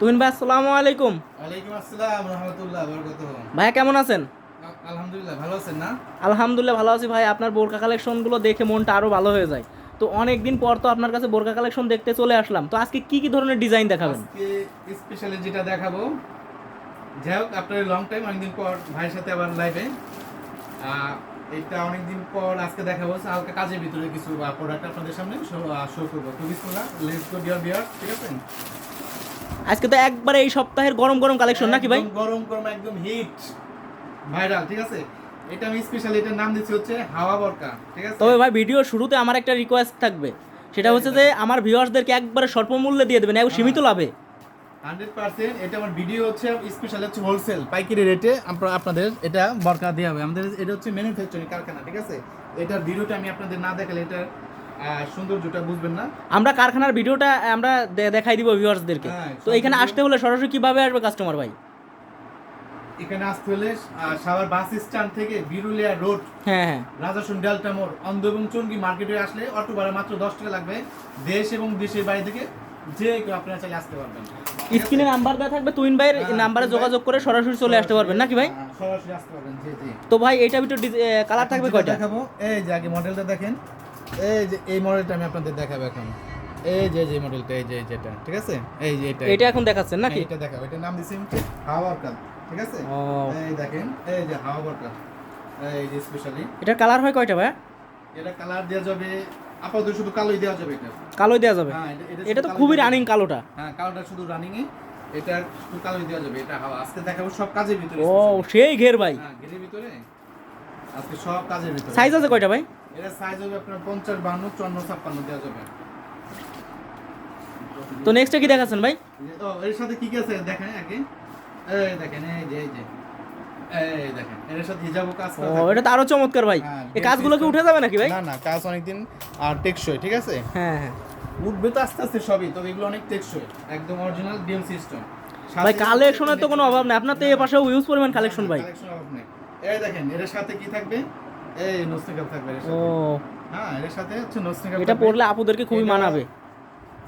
তুহিন ভাই আসসালামু আলাইকুম। ওয়ালাইকুম আসসালাম রাহমাতুল্লাহ বারাকাতুহু। ভাইয়া কেমন আছেন? আলহামদুলিল্লাহ ভালো আছেন না? আলহামদুলিল্লাহ ভালো আছি ভাই। আপনার বোরকা কালেকশনগুলো দেখে মনটা আরো ভালো হয়ে যায়। তো অনেক দিন পর তো আপনার কাছে বোরকা কালেকশন দেখতে চলে আসলাম। তো আজকে কি কি ধরনের ডিজাইন দেখাবেন? আজকে স্পেশালি যেটা দেখাবো, যাই হোক আপনার লং টাইম অনেকদিন পর ভাইয়ের সাথে আবার লাইভে এটা অনেকদিন পর আজকে দেখাবো হালকা কাজের ভিতরে কিছু প্রোডাক্ট আপনাদের সামনে শো করবো। তো বিসমিল্লাহ, লেটস গো ডিয়ার ভিউয়ার্স, ঠিক আছে? আজকে তো একবারে এই সপ্তাহের গরম গরম কালেকশন নাকি ভাই? একদম গরম গরম একদম হিট ভাইরাল, ঠিক আছে? এটা আমি স্পেশালি এটার নাম দিচ্ছি হচ্ছে হাওয়া বরকা, ঠিক আছে? তবে ভাই ভিডিওর শুরুতে আমার একটা রিকোয়েস্ট থাকবে, সেটা হচ্ছে যে আমার ভিউয়ার্সদেরকে একবারে স্বল্প মূল্যে দিয়ে দেবেন, একদম সীমিত লাভে। 100% এটা আমার ভিডিও হচ্ছে স্পেশাল হচ্ছে হোলসেল পাইকারি রেটে আপনাদের এটা বরকা দেওয়া হবে। আমাদের এটা হচ্ছে ম্যানুফ্যাকচারিং কারখানা, ঠিক আছে? এটার ভিডিওটা আমি আপনাদের না দেখালে এটার সৌন্দর্যটা বুঝবেন না। আমরা কারখানার ভিডিওটা আমরা দেখাই দিব ভিউয়ার্সদেরকে। হ্যাঁ, তো এখানে আসতে হলে সরাসরি কিভাবে আসবে কাস্টমার ভাই? এখানে আসতে হলে সাভার বাস স্ট্যান্ড থেকে বিরুলিয়া রোড, হ্যাঁ হ্যাঁ, রাজাসন ডেল্টা মোড়, অন্ধ এবং চঙ্গি মার্কেটে আসলে অটো ভাড়া মাত্র 10 টাকা লাগবে। দেশ এবং দেশের বাইরে থেকে যে কেউ আপনারা চাইলে আসতে পারবেন। স্ক্রিনে নাম্বার দেওয়া থাকবে, তুহিন ভাইয়ের নাম্বারে যোগাযোগ করে সরাসরি চলে আসতে পারবেন নাকি ভাই? সরাসরি আসতে পারবেন, জি জি। তো ভাই এটা ভিতর কালার থাকবে কয়টা? দেখাবো, এই যে আগে মডেলটা দেখেন, এই যে এই মডেলটা আমি আপনাদের দেখাবো এখন। এই যে মডেলটা, এই যে যেটা, ঠিক আছে? এই যে এটা এখন দেখাচ্ছেন নাকি? এটা দেখাবো, এটার নাম দিছি হাওয়া বরকা, ঠিক আছে? ও, এই দেখেন, এই যে হাওয়া বরকা, এই যে স্পেশালি এটার কালার হয় কয়টা ভাই? এটা কালার দেওয়া যাবে, আপাতত শুধু কালোই দেওয়া যাবে। এটা কালোই দেওয়া যাবে? হ্যাঁ, এটা তো শুধু খুবই কালোই রানিং দেওয়া যাবে। কালোটা। হ্যাঁ, কালোটা শুধু রানিং এ, এটা শুধু কালোই দেওয়া যাবে। এটা হাওয়া আজকে দেখাবো সব কাজের ভিতরে। ও সেই ঘের ভাই। হ্যাঁ, ঘেরের ভিতরে আজকে সব কাজের ভিতরে। সাইজ আছে কয়টা ভাই? এটা সাইজ হবে আপনার 50, 52, 54, 56 দেওয়া যাবে। তো নেক্সটে কি দেখাচ্ছেন ভাই? ও এর সাথে কি কি আছে দেখেন আগে। এই দেখেন, এই যে এই দেখেন, এর সাথে হিজাবও কাজ করা ও থাকে। এটা তো আরো চমৎকার ভাই। হ্যাঁ, এই কাজগুলো কি উঠে যাবে নাকি ভাই? না না, কাজ অনেকদিন আর টেকসই, ঠিক আছে? হ্যাঁ হ্যাঁ উঠবে তো আস্তে আস্তে সবই, তবে এগুলো অনেক টেকসই, একদম অরিজিনাল ডিএম সিস্টেম। ভাই কালেকশনের তো কোনো অভাব নেই, আপনার তো এই পাশেও ইউজ পরিমাণ কালেকশন ভাই। কালেকশন অভাব নেই। এই দেখেন, এর সাথে কি থাকবে? এই নোসনিকাপ থাকবে এর ও সাথে। হ্যাঁ, এর সাথে হচ্ছে নোসনিকাপ। এটা পরলে আপুদেরকে খুবই মানাবে।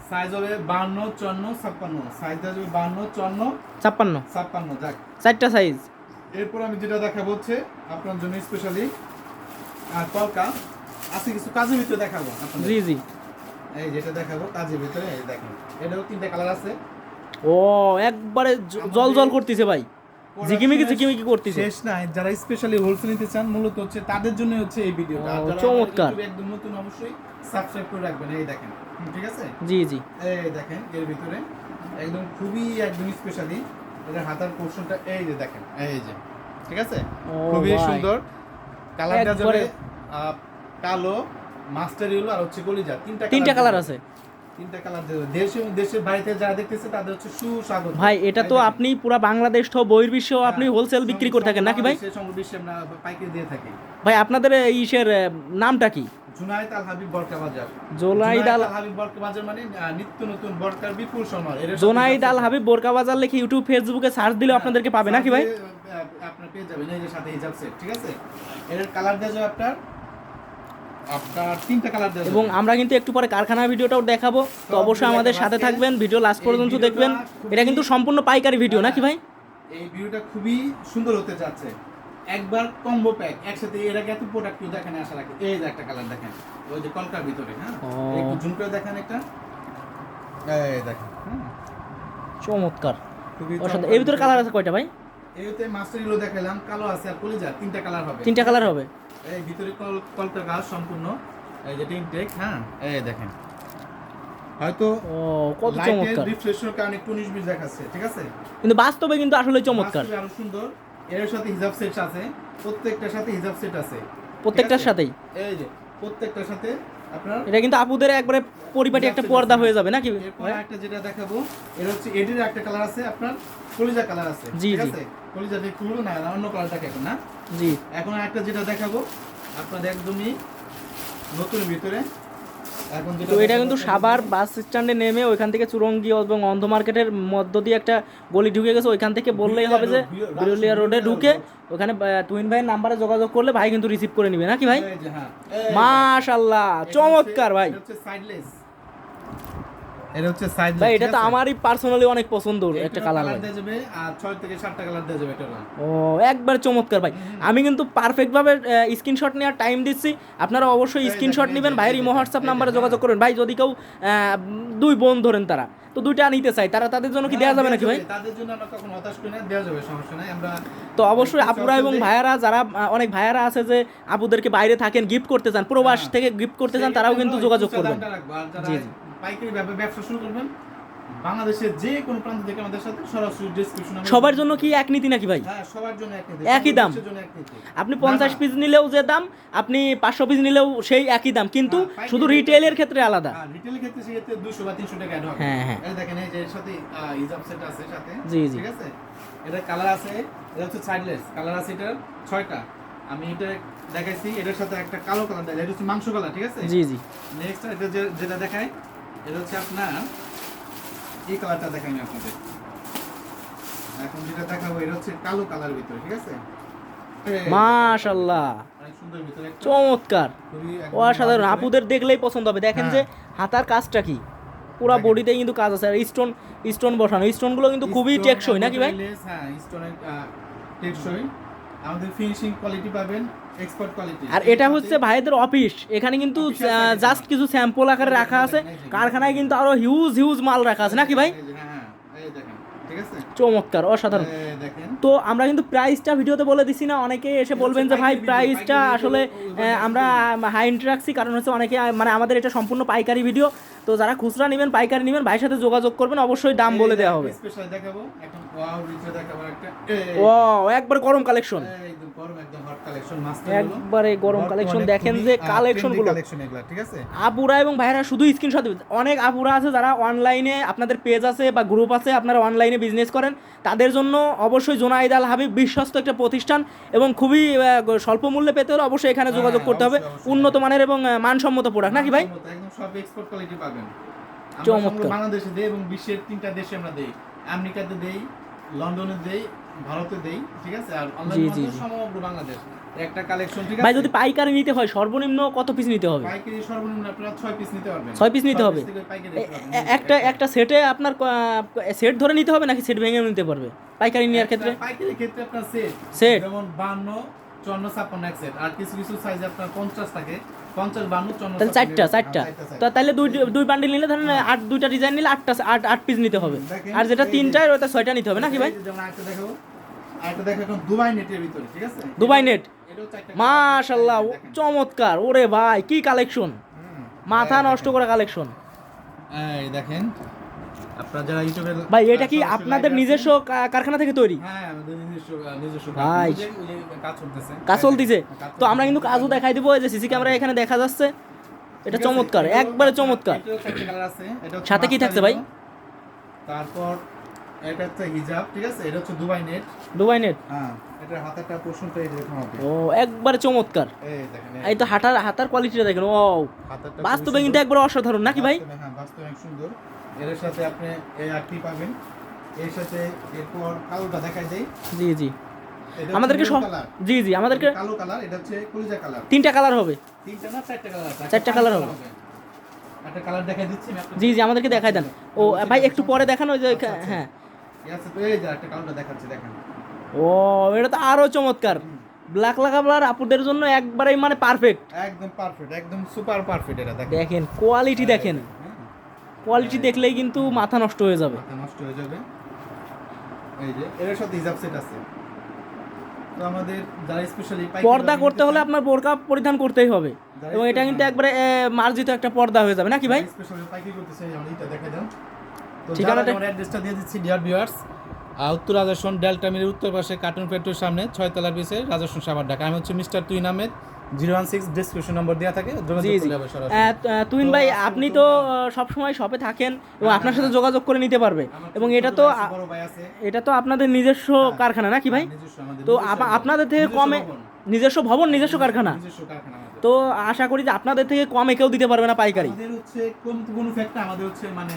সাইজ হবে 52, 54, 56। সাইজ হবে 52, 54, 56 56। যাক, চারটা সাইজ। এরপর আমি যেটা দেখাবো হচ্ছে আপনার জন্য স্পেশালি কলকা আছে, কিছু কাজের ভিতরে দেখাবো আপনাদের। জি জি। এই যেটা দেখাবো কাজের ভিতরে, এই দেখেন, এটাও 3টা কালার আছে। ও একবারে জল জল করতেছে ভাই, ঝিকিমিকি ঝিকিমিকি করতেছে। শেষ নাই, যারা স্পেশালি হোলসেল নিতে চান মূলত হচ্ছে তাদের জন্য হচ্ছে এই ভিডিওটা। ও, আর যারা চমৎকার। ইউটিউবে একদম নতুন অবশ্যই সাবস্ক্রাইব করে রাখবেন। এই দেখেন, ঠিক আছে? জি জি। এই দেখেন, এর ভিতরে একদম খুবই একদম স্পেশালি এর হাতার পোরশনটা, এই যে দেখেন, এই যে, ঠিক আছে? ও খুবই ভাই। সুন্দর। কালারটা যাবে একবারে কালো, মাস্টার ইয়েলো আর হচ্ছে কলিজা, তিনটা কালার আছে 3টা কালার দেবে। দেশ এবং দেশের বাইরে যারা দেখতেছে তাদের হচ্ছে সুস্বাগত ভাই। এটা তো আপনি পুরা বাংলাদেশ তো বহির্বিশ্বেও আপনি হোলসেল বিক্রি করে থাকেন নাকি ভাই? সমগ্র বিশ্বে আমরা পাইকারি দিয়ে থাকি। ভাই আপনাদের ইসের নামটা কি? জুনায়েদ আল হাবিব বরকা বাজার। জোনাইদ আল হাবিব বরকা বাজার মানে নিত্য নতুন বরকার বিপুল সম্ভার। জোনাইদ আল হাবিব বোরকা বাজার লিখে ইউটিউব ফেসবুকে সার্চ দিলে আপনাদেরকে পাবে নাকি ভাই? আপনার পেয়ে যাবেন এই যে সাথে হিজাব সেট, ঠিক আছে? এর কালার দেওয়া যাবে আপনার 3টা কালার দেওয়া যাবে। এবং আমরা কিন্তু একটু পরে কারখানার ভিডিওটাও দেখাবো, তো অবশ্যই আমাদের সাথে থাকবেন, ভিডিও লাস্ট পর্যন্ত দেখবেন। এটা কিন্তু সম্পূর্ণ পাইকারি ভিডিও নাকি ভাই? এই ভিডিওটা খুবই সুন্দর হতে যাচ্ছে। একবার কম্বো প্যাক একসাথে, এর আগে এত প্রোডাক্ট কেউ দেখেন আশা রাখি। এই যে একটা কালার দেখেন, ওই যে কলকার ভিতরে। হ্যাঁ, ও। একটু জুম করে দেখেন একটা, এই দেখেন। চমৎকার। খুবই ওর সাথে এর ভিতরে কালার আছে কয়টা ভাই? এইতে মাস্টার ইলো দেখালাম, কালো আছে আর কলিজা, 3টা কালার হবে। 3টা কালার হবে। এই ভিতরে কলকার কাজ সম্পূর্ণ, এই যে ইনটেক। হ্যাঁ, এই দেখেন, হয়তো ও কত চমৎকার, রিফ্রেশের কারণে একটু 19-20 দেখাচ্ছে, ঠিক আছে? কিন্তু বাস্তবে কিন্তু আসলে চমৎকার। বাস্তবে আরো সুন্দর। এর সাথে হিজাব সেট আছে, প্রত্যেকটার সাথে হিজাব সেট আছে, প্রত্যেকটার ঠিক আছে? সাথেই এই যে প্রত্যেকটার সাথে আপনার এটা কিন্তু আপুদের একবারে পরিপাটি একটা পর্দা হয়ে যাবে নাকি এরপর ভাই? একটা যেটা দেখাবো, এর হচ্ছে এডির একটা কালার আছে, আপনার কলিজা কালার আছে, জি, ঠিক জি। আছে? কলিজা দিয়ে খুলবো না, অন্য কালারটাকে এখন না। জি। এখন একটা যেটা দেখাবো আপনাদের একদমই নতুন ভিতরে। এখন যেটা তো এটা কিন্তু দেখাবো, সাভার বাস স্ট্যান্ডে নেমে ওইখান থেকে চুরঙ্গি এবং অন্ধ মার্কেটের মধ্য দিয়ে একটা গলি ঢুকে গেছে, ওইখান থেকে বললেই হবে যে বিরুলিয়া রোডে ঢুকে ওখানে তুহিন ভাইয়ের নাম্বারে যোগাযোগ করলে ভাই কিন্তু রিসিভ করে নিবে নাকি ভাই? এই যে, হ্যাঁ, এই মাশাআল্লাহ, চমৎকার ভাই। এটা হচ্ছে সাইডলেস। এটা হচ্ছে সাইজ ভাই এটা তো আমারই পার্সোনালি অনেক পছন্দের একটা কালার ভাই। দেওয়া যাবে আর 6 থেকে 7টা কালার দেওয়া যাবে এটা হলো। ও একবার চমৎকার ভাই। আমি কিন্তু পারফেক্টভাবে স্ক্রিনশট নেওয়ার টাইম দিচ্ছি, আপনারা অবশ্যই স্ক্রিনশট নেবেন, ভাইয়ের ইমো হোয়াটসঅ্যাপ নাম্বারে যোগাযোগ করবেন। ভাই যদি কেউ দুই বোন ধরেন তারা তো দুইটা নিতে চাই, তাদের জন্য কি দেওয়া যাবে নাকি ভাই? তাদের জন্য আমরা কখনো হতাশ করি না, দেওয়া যাবে, সমস্যা নাই। আমরা তো অবশ্যই আপুরা এবং ভাইয়ারা যারা অনেক ভাইয়ারা আছে যে আপুদেরকে বাইরে থাকেন গিফট করতে চান, প্রবাস থেকে গিফট করতে চান, তারাও কিন্তু যোগাযোগ করবেন। জি জি, পাইকারি ব্যবসা শুরু করবেন বাংলাদেশের যে কোনো প্রান্ত থেকে আমাদের সাথে সরাসরি ডেসক্রিপশন। সবার জন্য কি এক নীতি নাকি ভাই? হ্যাঁ, সবার জন্য এক নীতি, একই দাম। আপনি 50 পিস নিলেও যে দাম, আপনি 500 পিস নিলেও সেই একই দাম, কিন্তু শুধু রিটেইলের ক্ষেত্রে আলাদা। হ্যাঁ, রিটেইলের ক্ষেত্রে সেক্ষেত্রে 200 বা 300 টাকা অ্যাড হবে। হ্যাঁ হ্যাঁ, এই দেখেন, এই যে এর সাথে হিজাব সেট আছে সাথে। জি জি, ঠিক আছে, এটা কালার আছে, এটা হচ্ছে সাইডলেস কালার আছে, এটা 6টা। আমি এটা দেখাইছি, এটার সাথে একটা কালো কালার দেয়, এটা হচ্ছে মাংস কালার। ঠিক আছে, জি জি। নেক্সট এটা যেটা দেখাই, এটা হচ্ছে আপনার এই কালারটা দেখাই আমি আপনাদের। এখন যেটা দেখাবো এটা হচ্ছে কালো কালার ভিতরে। ঠিক আছে, মাশাআল্লাহ, অনেক সুন্দর ভিতরে, একটা চমৎকার, খুবই একদম অসাধারণ। আপুদের দেখলেই পছন্দ হবে। দেখেন যে হাতার কাজটা কি, পুরা বডিতে কিন্তু কাজ আছে, আর স্টোন বসানো, স্টোনগুলো কিন্তু খুবই টেকসই নাকি ভাই? হ্যাঁ, স্টোনের টেকসই, আমাদের ফিনিশিং কোয়ালিটি পাবেন এক্সপার্ট কোয়ালিটি। আর এটা হচ্ছে ভাইদের অফিস, এখানে কিন্তু জাস্ট কিছু স্যাম্পল আকারে রাখা আছে, কারখানায় কিন্তু আরো হিউজ মাল রাখা আছে নাকি ভাই? হ্যাঁ, এই দেখেন, ঠিক আছে, চমৎকার, অসাধারণ। এই দেখেন। তো আমরা কিন্তু প্রাইসটা ভিডিওতে বলে দিছি না, অনেকে এসে বলবেন যে ভাই প্রাইসটা আসলে আমরা হাই ইন্ট রাখছি, কারণ হচ্ছে অনেকে মানে আমাদের এটা সম্পূর্ণ পাইকারি ভিডিও, তো যারা খুচরা নেবেন পাইকারি নেবেন ভাইয়ের সাথে যোগাযোগ করবেন, অবশ্যই দাম বলে দেওয়া হবে। স্পেশাল দেখাবো এখন, ওয়াও রিচে দেখাবো একটা, ওয়াও একবার গরম কালেকশন, একদম গরম, একদম হট কালেকশন, মাস্টার একবারে গরম কালেকশন। দেখেন যে কালেকশনগুলো, ঠিক আছে, আপুরা এবং ভাইরা শুধু স্ক্রিনশট দিবেন। অনেক আপুরা আছে যারা অনলাইনে, আপনাদের পেজ আছে বা গ্রুপ আছে, আপনারা অনলাইনে বিজনেস করেন, তাদের জন্য অবশ্যই জোনায়েদ আল হাবিব বিশ্বস্ত একটা প্রতিষ্ঠান, এবং খুবই স্বল্প মূল্যে পেতে হলে অবশ্যই এখানে যোগাযোগ করতে হবে। উন্নত মানের এবং মানসম্মত প্রোডাক্ট নাকি ভাই? একদম সব এক্সপোর্ট কোয়ালিটি পাবেন। চমৎকার। বাংলাদেশে দেই এবং বিশ্বের 3টা দেশে আমরা দেই, আমেরিকাতে দেই, লন্ডনে দেই, ভারতে দেই। ঠিক আছে, আর অনলাইনে সমগ্র বাংলাদেশ একটা কালেকশন। ঠিক আছে ভাই, যদি পাইকারি নিতে হয় সর্বনিম্ন কত পিস নিতে হবে? পাইকারি সর্বনিম্ন আপনারা 6 পিস নিতে পারবেন। 6 পিস নিতে হবে। একটা সেটে আপনার সেট ধরে নিতে হবে নাকি সেট ভেঙে নিতে পারবে পাইকারি নেওয়ার ক্ষেত্রে? পাইকারি ক্ষেত্রে আপনার সেট যেমন 52, 54, 56 এক সেট, আর কিছু কিছু সাইজে আপনার 50 থাকে, 50, 52, 54। তাহলে চারটা তো, তাহলে দুই বান্ডিল নিলে ধরেন 2টা ডিজাইন নিলে 8 পিস নিতে হবে, আর যেটা 3টায় ওটা 6টা নিতে হবে নাকি ভাই? যেমন আরেকটা দেখাবো, এখন দুবাই নেটের ভিতরে। ঠিক আছে, দুবাই নেট, এটাও 4টা মাশাআল্লাহ, চমৎকার। ওরে ভাই কি কালেকশন, মাথা নষ্ট করা কালেকশন। এই দেখেন, আপনারা যারা ইউটিউবে ভাই এটা কি আপনাদের নিজস্ব কারখানা থেকে তৈরি? হ্যাঁ, আমাদের নিজস্ব ভাই, কাজ চলতেছে। তো আমরা কিন্তু কাজও দেখাই দিব, এই যে সিসি ক্যামেরা এখানে দেখা যাচ্ছে, এটা চমৎকার, একবারে চমৎকার। সাথে কি থাকছে ভাই? তারপর এটা হচ্ছে হিজাব। ঠিক আছে, এটা হচ্ছে দুবাই নেট। দুবাই নেট, হ্যাঁ, এটা হাতাটা পোর্শনটা এরকম হবে। ও একবারে চমৎকার। এই দেখেন, এই তো হাতার কোয়ালিটিটা দেখেন, ও হাতাটা বাস্তবে কিন্তু একবারে অসাধারণ নাকি ভাই? হ্যাঁ, বাস্তবে অনেক সুন্দর। এর সাথে আপনি এই আরটি পাবেন, এর সাথে এরপর কালোটা দেখাই দেই। জি জি, আমাদেরকে জি জি, আমাদেরকে কালো কালার, এটা হচ্ছে কলিজা কালার। 3টা কালার হবে? 3টা না 4টা কালার আছে? 4টা কালার হবে। একটা কালার দেখাই দিচ্ছি আমি আপনাদের। জি জি, আমাদেরকে দেখাই দেন। ও ভাই একটু পরে দেখান, ওই যে হ্যাঁ, ইয়াস, এই যে একটা কালারটা দেখাচ্ছি, দেখেন। ও এটা তো আরো চমৎকার, ব্ল্যাক লাগাবার আপুদের জন্য একবারেই মানে পারফেক্ট, একদম পারফেক্ট, একদম সুপার পারফেক্ট। এটা দেখেন, দেখেন কোয়ালিটি, দেখেন কোয়ালিটি দেখলেই কিন্তু মাথা নষ্ট হয়ে যাবে। মাথা নষ্ট হয়ে যাবে। এই যে এর সাথে হিজাব সেট আছে। তো আমাদের যারা স্পেশালি পর্দা করতে হলে আপনার বোরকা পরিধান করতেই হবে, এবং এটা কিন্তু একবারে মার্জিত একটা পর্দা হয়ে যাবে নাকি ভাই? স্পেশালি পাইকারি করতে চাই, আমি এটা দেখাই দাও। তো ঠিকানাটা আমার অ্যাড্রেসটা দিয়ে দিচ্ছি, ডিয়ার ভিউয়ার্স। উত্তর রাজাসন ডেল্টা মিলের উত্তর পাশে কার্টুন ফ্যাক্টরির সামনে 6 তলার পিছে রাজাসন সাভার ঢাকা। আমি হচ্ছে মিস্টার তুইন আহমেদ। 016 ডেসক্রিপশন নম্বর দেওয়া থাকে, যোগাযোগ করলে হবে সরাসরি। তুহিন ভাই, আপনি তো সব সময় শপে থাকেন এবং আপনার সাথে যোগাযোগ করে নিতে পারবে, এবং এটা তো আপনাদের নিজস্ব কারখানা নাকি ভাই? তো আপনাদের থেকে কমে, নিজস্ব ভবন, নিজস্ব কারখানা, তো আশা করি যে আপনাদের থেকে কমে কেউ দিতে পারবে না পাইকারি। আমাদের হচ্ছে কোন ফ্যাক্টর, আমাদের হচ্ছে মানে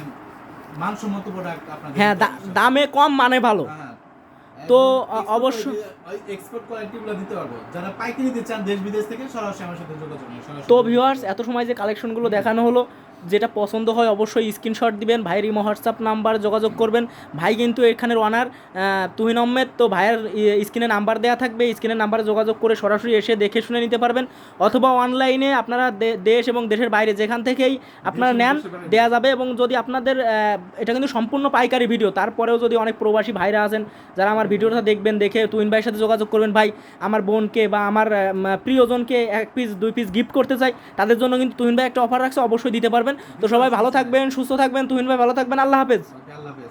মানসম্মত প্রোডাক্ট আপনাদের। হ্যাঁ, দামে কম মানে ভালো। তো অবশ্যই এক্সপোর্ট কোয়ালিটিগুলো দিতে পারবো। যারা পাইকারি নিতে চান দেশ বিদেশ থেকে, সরাসরি আমার সাথে যোগাযোগ করুন। তো ভিউয়ার্স, এত সময় যে কালেকশনগুলো দেখানো হলো, যেটা পছন্দ হয় অবশ্যই স্ক্রিনশট দিবেন, ভাইয়ের ইমো হোয়াটসঅ্যাপ নাম্বার যোগাযোগ করবেন। ভাই কিন্তু এখানের ওনার তুহিন আহমেদ। তো ভাইয়ের স্ক্রিনে নাম্বার দেওয়া থাকবে, স্ক্রিনের নাম্বারে যোগাযোগ করে সরাসরি এসে দেখে শুনে নিতে পারবেন, অথবা অনলাইনে আপনারা দেশ এবং দেশের বাইরে যেখান থেকেই আপনারা নেন দেওয়া যাবে। এবং যদি আপনাদের এটা কিন্তু সম্পূর্ণ পাইকারি ভিডিও, তারপরেও যদি অনেক প্রবাসী ভাইরা আছেন যারা আমার ভিডিওটা দেখবেন, দেখে তুহিন ভাইয়ের সাথে যোগাযোগ করবেন, ভাই আমার বোনকে বা আমার প্রিয়জনকে 1 পিস 2 পিস গিফট করতে চাই, তাদের জন্য কিন্তু তুহিন ভাই একটা অফার রাখছে, অবশ্যই দিতে পারবেন। তো সবাই ভালো থাকবেন, সুস্থ থাকবেন, তুহিন ভাই ভালো থাকবেন, আল্লাহ হাফেজ। ওকে, আল্লাহ হাফেজ।